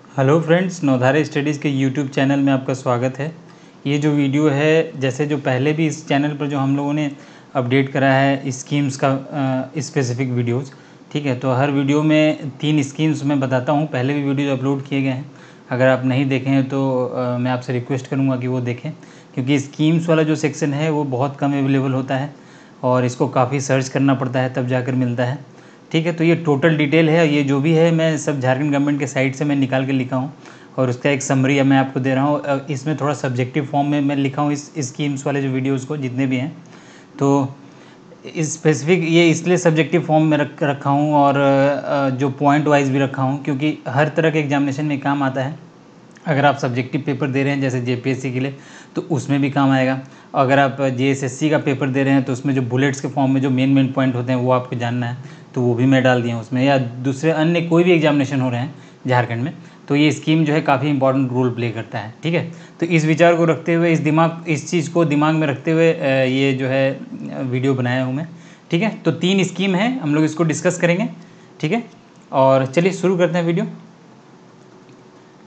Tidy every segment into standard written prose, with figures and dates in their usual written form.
Hello friends, नवधारा studies के YouTube channel में आपका स्वागत है। ये जो वीडियो है, जैसे जो पहले भी इस चैनल पर जो हम लोगों ने अपडेट करा है स्कीम्स का स्पेसिफिक वीडियोस, ठीक है। तो हर वीडियो में 3 स्कीम्स मैं बताता हूँ। पहले भी वीडियो अपलोड किए गए हैं, अगर आप नहीं देखे हैं तो मैं आपसे रिक्वेस्ट करूँगा कि वो देखें, क्योंकि स्कीम्स वाला जो सेक्शन है वो बहुत कम अवेलेबल होता है और इसको काफ़ी सर्च करना पड़ता है तब जाकर मिलता है, ठीक है। तो ये टोटल डिटेल है, ये जो भी है मैं सब झारखंड गवर्नमेंट के साइट से मैं निकाल के लिखा हूँ और उसका एक समरी मैं आपको दे रहा हूँ। इसमें थोड़ा सब्जेक्टिव फॉर्म में मैं लिखा हूँ इस स्कीम्स वाले जो वीडियोस को, जितने भी हैं। तो इस स्पेसिफिक ये इसलिए सब्जेक्टिव फॉर्म में रखा हूँ और जो पॉइंट वाइज भी रखा हूँ, क्योंकि हर तरह के एग्जामिनेशन में काम आता है। अगर आप सब्जेक्टिव पेपर दे रहे हैं जैसे जेपीएससी के लिए, तो उसमें भी काम आएगा। अगर आप जेएसएससी का पेपर दे रहे हैं तो उसमें जो बुलेट्स के फॉर्म में जो मेन पॉइंट होते हैं वो आपको जानना है, तो वो भी मैं डाल दिया हूँ उसमें। या दूसरे अन्य कोई भी एग्जामिनेशन हो रहे हैं झारखंड में, तो ये स्कीम जो है काफ़ी इंपॉर्टेंट रोल प्ले करता है, ठीक है। तो इस विचार को रखते हुए, इस चीज़ को दिमाग में रखते हुए ये जो है वीडियो बनाया हूँ मैं, ठीक है। तो 3 स्कीम है, हम लोग इसको डिस्कस करेंगे, ठीक है। और चलिए शुरू करते हैं वीडियो।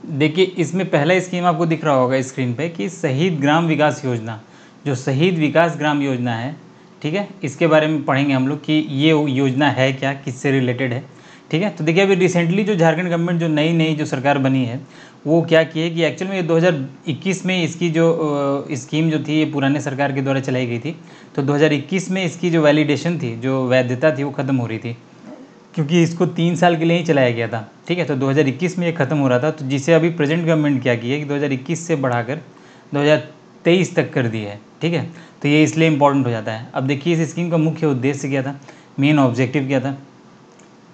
देखिए, इसमें पहला स्कीम आपको दिख रहा होगा स्क्रीन पे कि शहीद ग्राम विकास योजना, जो शहीद विकास ग्राम योजना है, ठीक है। इसके बारे में पढ़ेंगे हम लोग कि ये योजना है क्या, किससे रिलेटेड है, ठीक है। तो देखिए, अभी रिसेंटली जो झारखंड गवर्नमेंट जो नई जो सरकार बनी है, वो क्या की है कि एक्चुअल में ये 2021 में इसकी जो स्कीम जो थी ये पुराने सरकार के द्वारा चलाई गई थी। तो 2021 में इसकी जो वैलिडेशन थी, जो वैधता थी, वो ख़त्म हो रही थी, क्योंकि इसको 3 साल के लिए ही चलाया गया था, ठीक है। तो 2021 में ये ख़त्म हो रहा था, तो जिसे अभी प्रेजेंट गवर्नमेंट क्या की है कि 2021 से बढ़ाकर 2023 तक कर दी है, ठीक है। तो ये इसलिए इम्पोर्टेंट हो जाता है। अब देखिए, इस स्कीम का मुख्य उद्देश्य क्या था, मेन ऑब्जेक्टिव क्या था।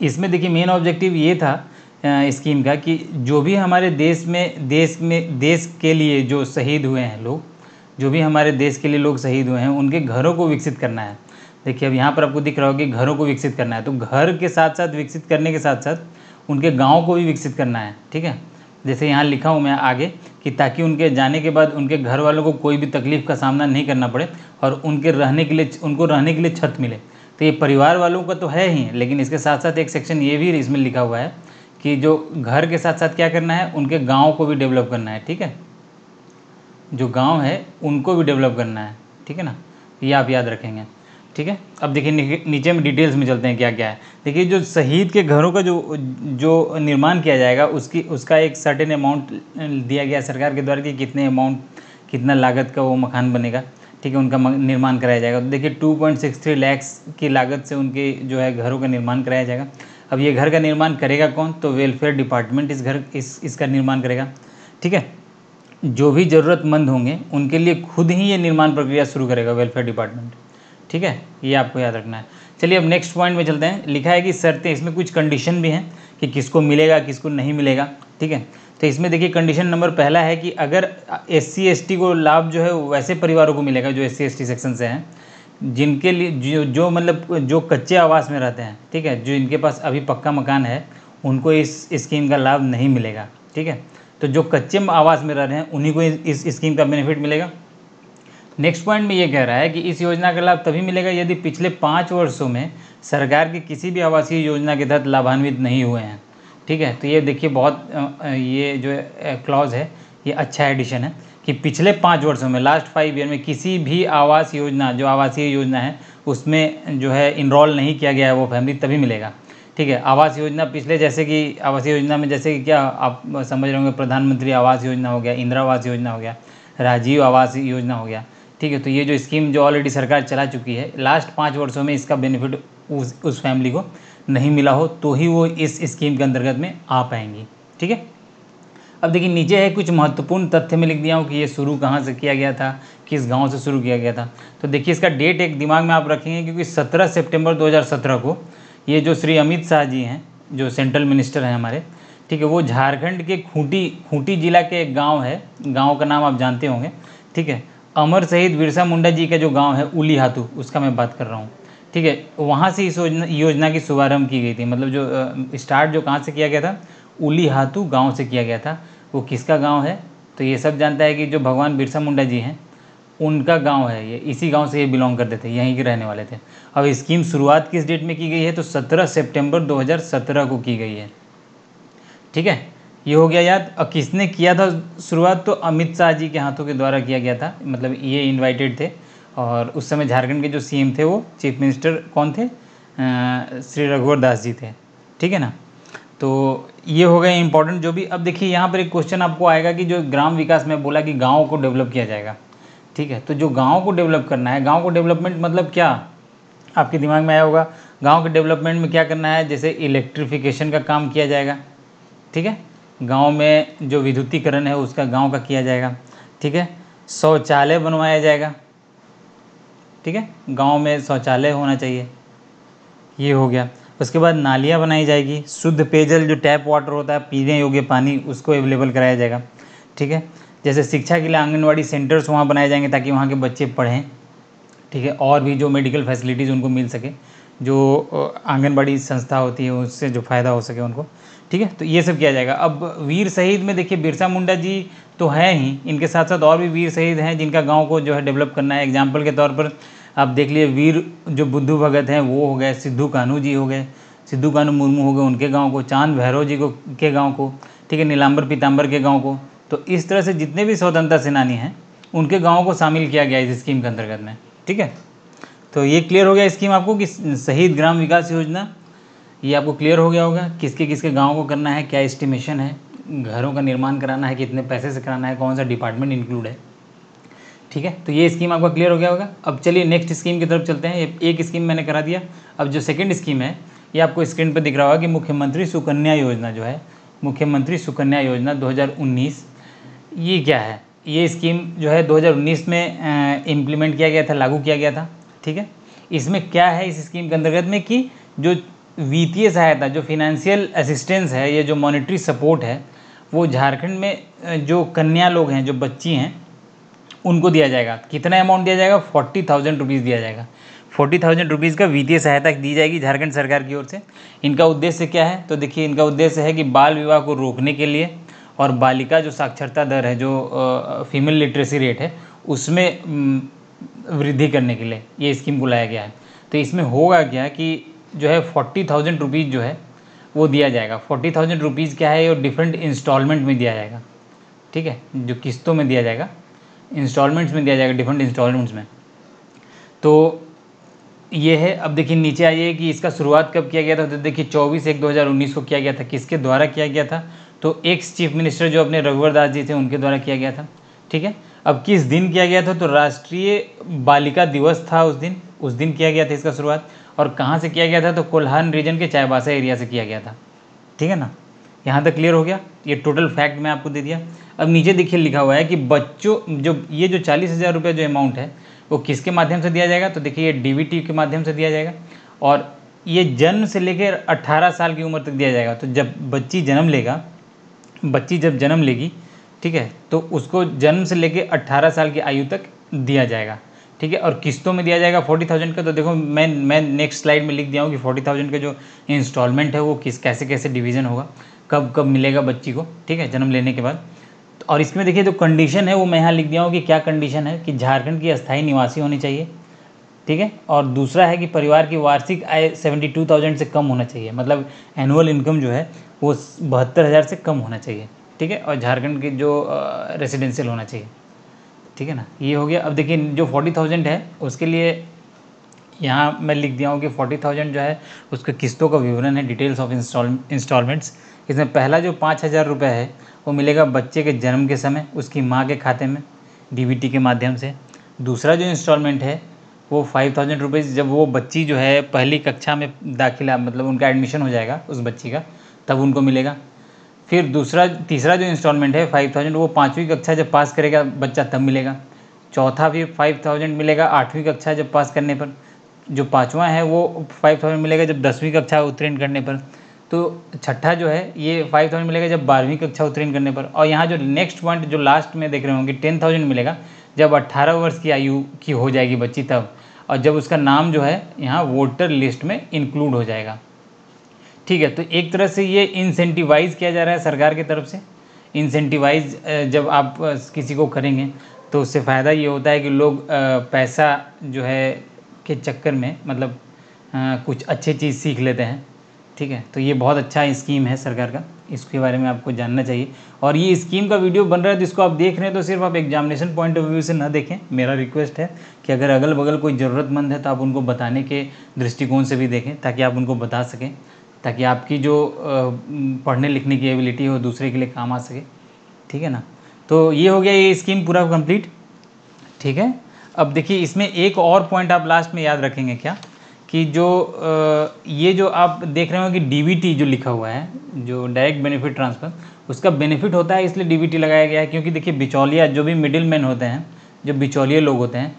इसमें देखिए, मेन ऑब्जेक्टिव ये था स्कीम का कि जो भी हमारे देश के लिए जो शहीद हुए हैं लोग, जो भी हमारे देश के लिए लोग शहीद हुए हैं, उनके घरों को विकसित करना है। देखिए, अब यहाँ पर आपको दिख रहा होगा कि घरों को विकसित करना है, तो घर के साथ साथ विकसित करने के साथ साथ उनके गाँव को भी विकसित करना है, ठीक है। जैसे यहाँ लिखा हूँ मैं आगे कि ताकि उनके जाने के बाद उनके घर वालों को कोई भी तकलीफ़ का सामना नहीं करना पड़े और उनको रहने के लिए छत मिले। तो ये परिवार वालों का तो है ही, लेकिन इसके साथ साथ एक सेक्शन ये भी इसमें लिखा हुआ है कि जो घर के साथ साथ क्या करना है, उनके गाँव को भी डेवलप करना है, ठीक है। जो गांव है उनको भी डेवलप करना है, ठीक है ना। ये आप याद रखेंगे, ठीक है। अब देखिए, नीचे में डिटेल्स में चलते हैं क्या क्या है। देखिए, जो शहीद के घरों का जो निर्माण किया जाएगा, उसका एक सर्टेन अमाउंट दिया गया सरकार के द्वारा कि कितना लागत का वो मकान बनेगा, ठीक है, उनका निर्माण कराया जाएगा। तो देखिए, 2.63 लाख की लागत से उनके जो है घरों का निर्माण कराया जाएगा। अब ये घर का निर्माण करेगा कौन, तो वेलफेयर डिपार्टमेंट इसका निर्माण करेगा, ठीक है। जो भी ज़रूरतमंद होंगे उनके लिए खुद ही ये निर्माण प्रक्रिया शुरू करेगा वेलफेयर डिपार्टमेंट, ठीक है। ये आपको याद रखना है। चलिए, अब नेक्स्ट पॉइंट में चलते हैं। लिखा है कि शर्तें, इसमें कुछ कंडीशन भी हैं कि किसको मिलेगा किसको नहीं मिलेगा, ठीक है। तो इसमें देखिए, कंडीशन नंबर पहला है कि अगर SC ST को लाभ जो है वैसे परिवारों को मिलेगा जो SC ST सेक्शन से हैं, जिनके लिए जो मतलब जो कच्चे आवास में रहते हैं, ठीक है, जो इनके पास अभी पक्का मकान है, उनको इस स्कीम का लाभ नहीं मिलेगा, ठीक है। तो जो कच्चे आवास में रह रहे हैं उन्हीं को इस स्कीम का बेनिफिट मिलेगा। नेक्स्ट पॉइंट में ये कह रहा है कि इस योजना का लाभ तभी मिलेगा यदि पिछले 5 वर्षों में सरकार की किसी भी आवासीय योजना के तहत लाभान्वित नहीं हुए हैं, ठीक है। तो ये देखिए, बहुत ये जो क्लॉज है ये अच्छा एडिशन है कि पिछले 5 वर्षों में, लास्ट 5 ईयर में किसी भी आवास योजना, जो आवासीय योजना है, उसमें जो है इनरोल नहीं किया गया है वो फैमिली, तभी मिलेगा, ठीक है। आवास योजना पिछले, जैसे कि आवासीय योजना में जैसे कि क्या आप समझ रहे होंगे, प्रधानमंत्री आवास योजना हो गया, इंदिरा आवास योजना हो गया, राजीव आवास योजना हो गया, ठीक है। तो ये जो स्कीम जो ऑलरेडी सरकार चला चुकी है, लास्ट 5 वर्षों में इसका बेनिफिट उस फैमिली को नहीं मिला हो तो ही वो इस स्कीम के अंतर्गत में आ पाएंगी, ठीक है। अब देखिए, नीचे है कुछ महत्वपूर्ण तथ्य में लिख दिया हूँ कि ये शुरू कहाँ से किया गया था, किस गांव से शुरू किया गया था। तो देखिए, इसका डेट एक दिमाग में आप रखेंगे, क्योंकि 17 सितंबर 2017 को ये जो श्री अमित शाह जी हैं, जो सेंट्रल मिनिस्टर हैं हमारे, ठीक है, वो झारखंड के खूंटी जिला के एक गाँव है, गाँव का नाम आप जानते होंगे, ठीक है। अमर शहीद बिरसा मुंडा जी का जो गाँव है उलीहातू, उसका मैं बात कर रहा हूँ, ठीक है। वहाँ से इस योजना की शुभारंभ की गई थी। मतलब जो स्टार्ट जो कहाँ से किया गया था, उलीहातू गांव से किया गया था। वो किसका गांव है, तो ये सब जानता है कि जो भगवान बिरसा मुंडा जी हैं उनका गांव है ये, इसी गांव से ये बिलोंग करते थे, यहीं के रहने वाले थे। अब स्कीम शुरुआत किस डेट में की गई है, तो 17 सितंबर 2017 को की गई है, ठीक है। ये हो गया याद। और किसने किया था शुरुआत? तो अमित शाह जी के हाथों के द्वारा किया गया था, मतलब ये इनवाइटेड थे। और उस समय झारखंड के जो सीएम थे वो चीफ मिनिस्टर कौन थे? श्री रघुवर दास जी थे, ठीक है ना। तो ये हो गए इंपॉर्टेंट जो भी। अब देखिए यहाँ पर एक क्वेश्चन आपको आएगा कि जो ग्राम विकास में बोला कि गाँव को डेवलप किया जाएगा, ठीक है। तो जो गाँव को डेवलप करना है, गाँव को डेवलपमेंट मतलब क्या आपके दिमाग में आया होगा? गांव के डेवलपमेंट में क्या करना है? जैसे इलेक्ट्रिफिकेशन का काम किया जाएगा, ठीक है। गांव में जो विद्युतीकरण है उसका गांव का किया जाएगा, ठीक है। शौचालय बनवाया जाएगा, ठीक है, गांव में शौचालय होना चाहिए, ये हो गया। उसके बाद नालियाँ बनाई जाएगी, शुद्ध पेयजल जो टैप वाटर होता है पीने योग्य पानी उसको अवेलेबल कराया जाएगा, ठीक है। जैसे शिक्षा के लिए आंगनवाड़ी सेंटर्स वहाँ बनाए जाएंगे ताकि वहाँ के बच्चे पढ़ें, ठीक है। और भी जो मेडिकल फैसिलिटीज़ उनको मिल सके, जो आंगनबाड़ी संस्था होती है उससे जो फ़ायदा हो सके उनको, ठीक है। तो ये सब किया जाएगा। अब वीर शहीद में देखिए बिरसा मुंडा जी तो हैं ही, इनके साथ साथ और भी वीर शहीद हैं जिनका गांव को जो है डेवलप करना है। एग्जाम्पल के तौर पर आप देख लिए वीर जो बुद्धू भगत हैं वो हो गए, सिद्धू कान्हू जी हो गए, सिद्धू कान्हू मुर्मू हो गए उनके गाँव को, चांद भैरव जी को के गाँव को, ठीक है, नीलाम्बर पीताम्बर के गाँव को। तो इस तरह से जितने भी स्वतंत्रता सेनानी हैं उनके गाँव को शामिल किया गया इस स्कीम के अंतर्गत में, ठीक है। तो ये क्लियर हो गया स्कीम आपको कि शहीद ग्राम विकास योजना, ये आपको क्लियर हो गया होगा किसके किसके गांव को करना है, क्या एस्टिमेशन है, घरों का निर्माण कराना है, कितने पैसे से कराना है, कौन सा डिपार्टमेंट इंक्लूड है, ठीक है। तो ये स्कीम आपका क्लियर हो गया होगा। अब चलिए नेक्स्ट स्कीम की तरफ चलते हैं। एक स्कीम मैंने करा दिया, अब जो सेकेंड स्कीम है ये आपको स्क्रीन पर दिख रहा होगा कि मुख्यमंत्री सुकन्या योजना जो है, मुख्यमंत्री सुकन्या योजना 2019, ये क्या है? ये स्कीम जो है 2019 में इम्प्लीमेंट किया गया था, लागू किया गया था, ठीक है। इसमें क्या है इस स्कीम के अंतर्गत में कि जो वित्तीय सहायता, जो फिनेंशियल असिस्टेंस है, ये जो मॉनेटरी सपोर्ट है वो झारखंड में जो कन्या लोग हैं, जो बच्ची हैं, उनको दिया जाएगा। कितना अमाउंट दिया जाएगा? 40,000 रुपीज़ दिया जाएगा। 40,000 रुपीज़ का वित्तीय सहायता दी जाएगी झारखंड सरकार की ओर से। इनका उद्देश्य क्या है? तो देखिए इनका उद्देश्य है कि बाल विवाह को रोकने के लिए और बालिका जो साक्षरता दर है, जो फीमेल लिटरेसी रेट है, उसमें वृद्धि करने के लिए ये स्कीम को लाया गया है। तो इसमें होगा क्या कि जो है 40,000 रुपीज़ जो है वो दिया जाएगा। 40,000 रुपीज़ क्या है? और डिफरेंट इंस्टॉलमेंट में दिया जाएगा, ठीक है, जो किस्तों में दिया जाएगा, इंस्टॉलमेंट्स में दिया जाएगा, डिफरेंट इंस्टॉलमेंट्स में। तो ये है। अब देखिए नीचे आइए कि इसका शुरुआत कब किया गया था। तो देखिए 24/1/2019 को किया गया था। किसके द्वारा किया गया था? तो एक्स चीफ मिनिस्टर जो अपने रघुवर दास जी थे उनके द्वारा किया गया था, ठीक है। अब किस दिन किया गया था? तो राष्ट्रीय बालिका दिवस था उस दिन किया गया था इसका शुरुआत। और कहाँ से किया गया था? तो कोल्हान रीजन के चाईबासा एरिया से किया गया था, ठीक है ना। यहाँ तक क्लियर हो गया। ये टोटल फैक्ट मैं आपको दे दिया। अब नीचे देखिए लिखा हुआ है कि बच्चों जो ये जो 40,000 रुपये जो अमाउंट है वो किसके माध्यम से दिया जाएगा? तो देखिए ये डीबीटी के माध्यम से दिया जाएगा। और ये जन्म से लेकर 18 साल की उम्र तक दिया जाएगा। तो जब बच्ची जब जन्म लेगी, ठीक है, तो उसको जन्म से लेकर 18 साल की आयु तक दिया जाएगा, ठीक है। और किस्तों में दिया जाएगा 40,000 का। तो देखो मैं नेक्स्ट स्लाइड में लिख दिया हूँ कि 40,000 का जो इंस्टॉलमेंट है वो कैसे कैसे डिवीज़न होगा, कब कब मिलेगा बच्ची को, ठीक है, जन्म लेने के बाद। और इसमें देखिए जो कंडीशन है वो मैं यहाँ लिख दिया हूँ कि क्या कंडीशन है कि झारखंड की अस्थायी निवासी होनी चाहिए, ठीक है। और दूसरा है कि परिवार की वार्षिक आय 72,000 से कम होना चाहिए, मतलब एनुअल इनकम जो है वो 72,000 से कम होना चाहिए, ठीक है। और झारखंड की जो रेसिडेंशियल होना चाहिए, ठीक है ना। ये हो गया। अब देखिए जो 40,000 है उसके लिए यहाँ मैं लिख दिया हूँ कि 40,000 जो है उसके किस्तों का विवरण है, डिटेल्स ऑफ इंस्टॉलमेंट्स। इसमें पहला जो 5,000 रुपये है वो मिलेगा बच्चे के जन्म के समय उसकी माँ के खाते में डीबीटी के माध्यम से। दूसरा जो इंस्टॉलमेंट है वो 5,000 रुपीज़ जब वो बच्ची जो है पहली कक्षा में दाखिला, मतलब उनका एडमिशन हो जाएगा उस बच्ची का, तब उनको मिलेगा। फिर तीसरा जो इंस्टॉलमेंट है 5,000 वो 5वीं कक्षा जब पास करेगा बच्चा तब मिलेगा। चौथा फिर 5,000 मिलेगा 8वीं कक्षा जब पास करने पर। जो पाँचवा है वो 5,000 मिलेगा जब 10वीं कक्षा उत्तीर्ण करने पर। तो छठा जो है ये 5,000 मिलेगा जब 12वीं कक्षा उत्तीर्ण करने पर। और यहाँ जो नेक्स्ट पॉइंट जो लास्ट में देख रहे होंगे 10,000 मिलेगा जब 18 वर्ष की आयु की हो जाएगी बच्ची तब, और जब उसका नाम जो है यहाँ वोटर लिस्ट में इंक्लूड हो जाएगा, ठीक है। तो एक तरह से ये इंसेंटिवाइज़ किया जा रहा है सरकार की तरफ से। इंसेंटिवाइज जब आप किसी को करेंगे तो उससे फ़ायदा ये होता है कि लोग पैसा जो है के चक्कर में मतलब कुछ अच्छी चीज़ सीख लेते हैं, ठीक है। तो ये बहुत अच्छा स्कीम है सरकार का। इसके बारे में आपको जानना चाहिए। और ये स्कीम का वीडियो बन रहा है तो इसको आप देख रहे हैं तो सिर्फ आप एग्जामिनेशन पॉइंट ऑफ व्यू से ना देखें, मेरा रिक्वेस्ट है कि अगर अगल बगल कोई ज़रूरतमंद है तो आप उनको बताने के दृष्टिकोण से भी देखें, ताकि आप उनको बता सकें, ताकि आपकी जो पढ़ने लिखने की एबिलिटी हो दूसरे के लिए काम आ सके। ठीक है ना। तो ये हो गया ये स्कीम पूरा कंप्लीट। ठीक है। अब देखिए इसमें एक और पॉइंट आप लास्ट में याद रखेंगे क्या, कि जो ये जो आप देख रहे हो कि डीबीटी जो लिखा हुआ है, जो डायरेक्ट बेनिफिट ट्रांसफ़र, उसका बेनिफिट होता है इसलिए डीबीटी लगाया गया है, क्योंकि देखिए बिचौलिया जो भी मिडिल मैन होते हैं, जो बिचौलिए लोग होते हैं,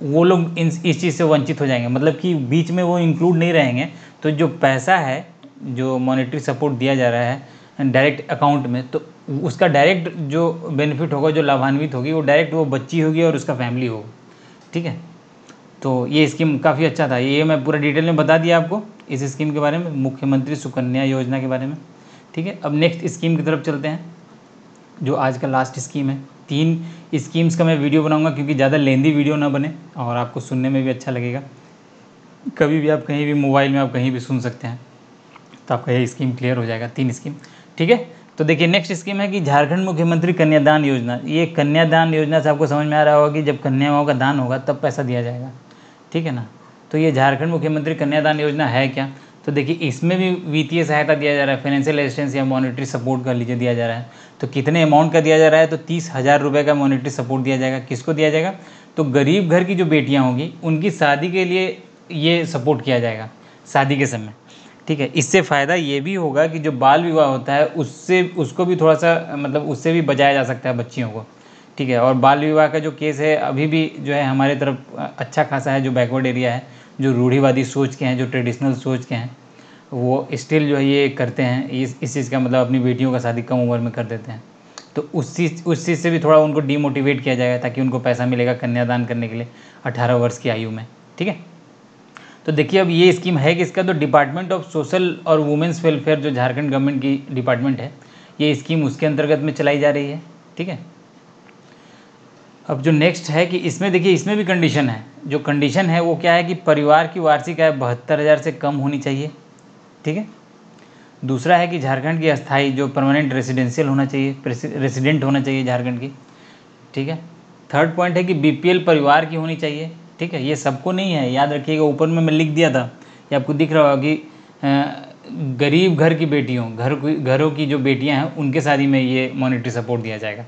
वो लोग इस चीज़ से वंचित हो जाएंगे, मतलब कि बीच में वो इंक्लूड नहीं रहेंगे। तो जो पैसा है, जो मॉनेटरी सपोर्ट दिया जा रहा है डायरेक्ट अकाउंट में, तो उसका डायरेक्ट जो बेनिफिट होगा, जो लाभान्वित होगी, वो डायरेक्ट वो बच्ची होगी और उसका फैमिली होगा। ठीक है। तो ये स्कीम काफ़ी अच्छा था, ये मैं पूरा डिटेल में बता दिया आपको इस स्कीम के बारे में, मुख्यमंत्री सुकन्या योजना के बारे में। ठीक है। अब नेक्स्ट स्कीम की तरफ चलते हैं, जो आज का लास्ट स्कीम है। 3 स्कीम्स का मैं वीडियो बनाऊंगा, क्योंकि ज़्यादा लेंदी वीडियो ना बने और आपको सुनने में भी अच्छा लगेगा। कभी भी आप कहीं भी मोबाइल में आप कहीं भी सुन सकते हैं, तो आपका ये स्कीम क्लियर हो जाएगा, 3 स्कीम। ठीक है। तो देखिए नेक्स्ट स्कीम है कि झारखंड मुख्यमंत्री कन्यादान योजना। ये कन्यादान योजना से आपको समझ में आ रहा होगा कि जब कन्याओं का दान होगा तब पैसा दिया जाएगा। ठीक है ना। तो ये झारखंड मुख्यमंत्री कन्यादान योजना है क्या, तो देखिए इसमें भी वित्तीय सहायता दिया जा रहा है, फाइनेंशियल असिस्टेंस या मॉनेटरी सपोर्ट का लीजिए दिया जा रहा है। तो कितने अमाउंट का दिया जा रहा है, तो 30,000 रुपये का मॉनेटरी सपोर्ट दिया जाएगा। किसको दिया जाएगा, तो गरीब घर की जो बेटियाँ होंगी उनकी शादी के लिए ये सपोर्ट किया जाएगा, शादी के समय। ठीक है। इससे फ़ायदा ये भी होगा कि जो बाल विवाह होता है उससे उसको भी थोड़ा सा मतलब उससे भी बचाया जा सकता है बच्चियों को। ठीक है। और बाल विवाह का जो केस है अभी भी जो है हमारे तरफ अच्छा खासा है, जो बैकवर्ड एरिया है, जो रूढ़िवादी सोच के हैं, जो ट्रेडिशनल सोच के हैं, वो स्टिल जो है ये करते हैं, इस चीज़ का मतलब अपनी बेटियों का शादी कम उम्र में कर देते हैं। तो उस चीज़ से भी थोड़ा उनको डीमोटिवेट किया जाएगा, ताकि उनको पैसा मिलेगा कन्यादान करने के लिए 18 वर्ष की आयु में। ठीक है। तो देखिए अब ये स्कीम है किसका, तो डिपार्टमेंट ऑफ सोशल और वुमेंस वेलफेयर, जो झारखंड गवर्नमेंट की डिपार्टमेंट है, ये स्कीम उसके अंतर्गत में चलाई जा रही है। ठीक है। अब जो नेक्स्ट है कि इसमें देखिए इसमें भी कंडीशन है, जो कंडीशन है वो क्या है कि परिवार की वार्षिक आय 72,000 से कम होनी चाहिए। ठीक है। दूसरा है कि झारखंड की अस्थाई जो परमानेंट रेसिडेंशियल होना चाहिए, रेसिडेंट होना चाहिए झारखंड की। ठीक है। थर्ड पॉइंट है कि बीपीएल परिवार की होनी चाहिए। ठीक है। ये सबको नहीं है, याद रखिएगा, ऊपर में मैं लिख दिया था, ये आपको दिख रहा होगा कि गरीब घर की बेटियों, घरों की जो बेटियां हैं उनके शादी में ये मॉनेटरी सपोर्ट दिया जाएगा।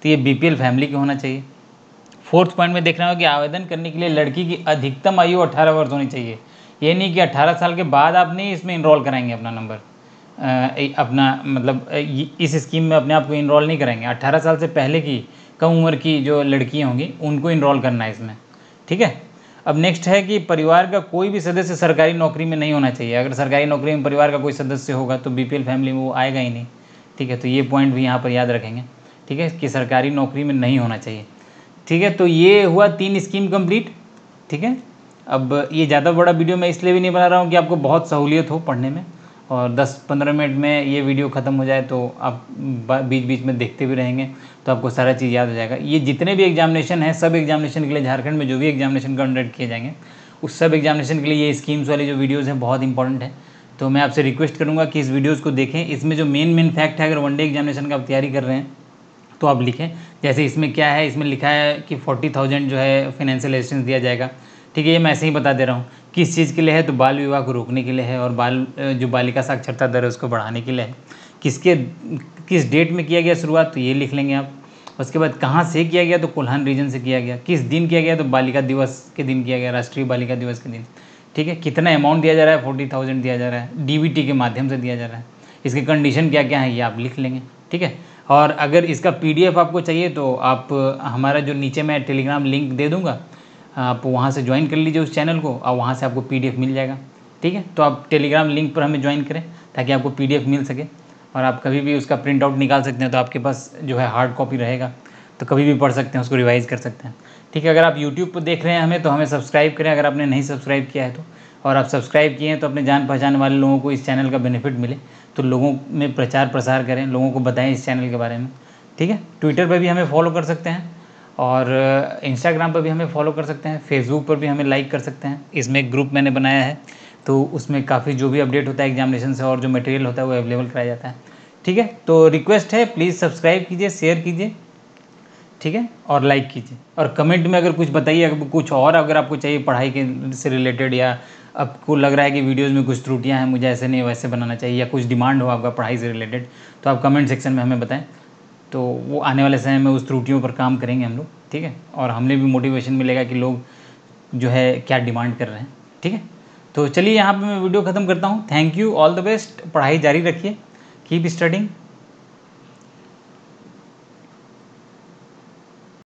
तो ये बीपीएल फैमिली की होना चाहिए। फोर्थ पॉइंट में देखना होगा कि आवेदन करने के लिए लड़की की अधिकतम आयु 18 वर्ष होनी चाहिए। ये नहीं कि 18 साल के बाद आप नहीं इसमें इनरोल कराएंगे अपना नंबर, अपना मतलब इस स्कीम में अपने आप को इनरोल नहीं कराएंगे। 18 साल से पहले की कम उम्र की जो लड़कियाँ होंगी उनको इनरोल करना है इसमें। ठीक है। अब नेक्स्ट है कि परिवार का कोई भी सदस्य सरकारी नौकरी में नहीं होना चाहिए। अगर सरकारी नौकरी में परिवार का कोई सदस्य होगा तो बीपीएल फैमिली में वो आएगा ही नहीं। ठीक है। तो ये पॉइंट भी यहाँ पर याद रखेंगे। ठीक है, कि सरकारी नौकरी में नहीं होना चाहिए। ठीक है। तो ये हुआ 3 स्कीम कंप्लीट। ठीक है। अब ये ज़्यादा बड़ा वीडियो मैं इसलिए भी नहीं बना रहा हूँ कि आपको बहुत सहूलियत हो पढ़ने में, और 10-15 मिनट में ये वीडियो ख़त्म हो जाए तो आप बीच बीच में देखते भी रहेंगे तो आपको सारा चीज़ याद हो जाएगा। ये जितने भी एग्जामिनेशन हैं, सब एग्जामिनेशन के लिए झारखंड में जो भी एग्जामिनेशन कंडक्ट किए जाएंगे उस सब एग्जामिनेशन के लिए ये स्कीम्स वाली जो वीडियोज़ हैं बहुत इंपॉर्टेंट है। तो मैं आपसे रिक्वेस्ट करूँगा कि इस वीडियोज़ को देखें। इसमें जो मेन फैक्ट है, अगर वनडे एग्जामिनेशन का आप तैयारी कर रहे हैं तो आप लिखें। जैसे इसमें क्या है, इसमें लिखा है कि 40,000 जो है फाइनेंशियल असिस्टेंस दिया जाएगा। ठीक है। ये मैं ऐसे ही बता दे रहा हूँ किस चीज़ के लिए है, तो बाल विवाह को रोकने के लिए है, और जो बालिका साक्षरता दर है उसको बढ़ाने के लिए है। किस डेट में किया गया शुरुआत, तो ये लिख लेंगे आप। उसके बाद कहाँ से किया गया, तो कोल्हान रीजन से किया गया। किस दिन किया गया, तो बालिका दिवस के दिन किया गया, राष्ट्रीय बालिका दिवस के दिन। ठीक है। कितना अमाउंट दिया जा रहा है, 40,000 दिया जा रहा है, डीबीटी के माध्यम से दिया जा रहा है। इसकी कंडीशन क्या क्या है ये आप लिख लेंगे। ठीक है। और अगर इसका पीडीएफ आपको चाहिए तो आप हमारा जो नीचे मैं टेलीग्राम लिंक दे दूँगा, आप वहाँ से ज्वाइन कर लीजिए उस चैनल को, और वहाँ से आपको पीडीएफ मिल जाएगा। ठीक है। तो आप टेलीग्राम लिंक पर हमें ज्वाइन करें ताकि आपको पीडीएफ मिल सके, और आप कभी भी उसका प्रिंट आउट निकाल सकते हैं। तो आपके पास जो है हार्ड कॉपी रहेगा, तो कभी भी पढ़ सकते हैं, उसको रिवाइज़ कर सकते हैं। ठीक है। अगर आप यूट्यूब पर देख रहे हैं हमें, तो हमें सब्सक्राइब करें अगर आपने नहीं सब्सक्राइब किया है तो, और आप सब्सक्राइब किए हैं तो अपने जान पहचान वाले लोगों को इस चैनल का बेनिफिट मिले तो लोगों में प्रचार प्रसार करें, लोगों को बताएं इस चैनल के बारे में। ठीक है। ट्विटर पर भी हमें फॉलो कर सकते हैं, और इंस्टाग्राम पर भी हमें फॉलो कर सकते हैं, फेसबुक पर भी हमें लाइक कर सकते हैं। इसमें एक ग्रुप मैंने बनाया है, तो उसमें काफ़ी जो भी अपडेट होता है एग्जामिनेशन से और जो मटेरियल होता है वो अवेलेबल कराया जाता है। ठीक है, तो रिक्वेस्ट है प्लीज़ सब्सक्राइब कीजिए, शेयर कीजिए, ठीक है, और लाइक कीजिए, और कमेंट में अगर कुछ बताइए, अगर कुछ और अगर आपको चाहिए पढ़ाई के से रिलेटेड, या आपको लग रहा है कि वीडियोज़ में कुछ त्रुटियाँ हैं, मुझे ऐसे नहीं वैसे बनाना चाहिए, या कुछ डिमांड हो आपका पढ़ाई से रिलेटेड, तो आप कमेंट सेक्शन में हमें बताएं। तो वो आने वाले समय में उस त्रुटियों पर काम करेंगे हम लोग, ठीक है, और हमें भी मोटिवेशन मिलेगा कि लोग जो है क्या डिमांड कर रहे हैं, ठीक है। तो चलिए यहाँ पे मैं वीडियो ख़त्म करता हूँ। Thank you, all the best, पढ़ाई जारी रखिए, कीप स्टडिंग।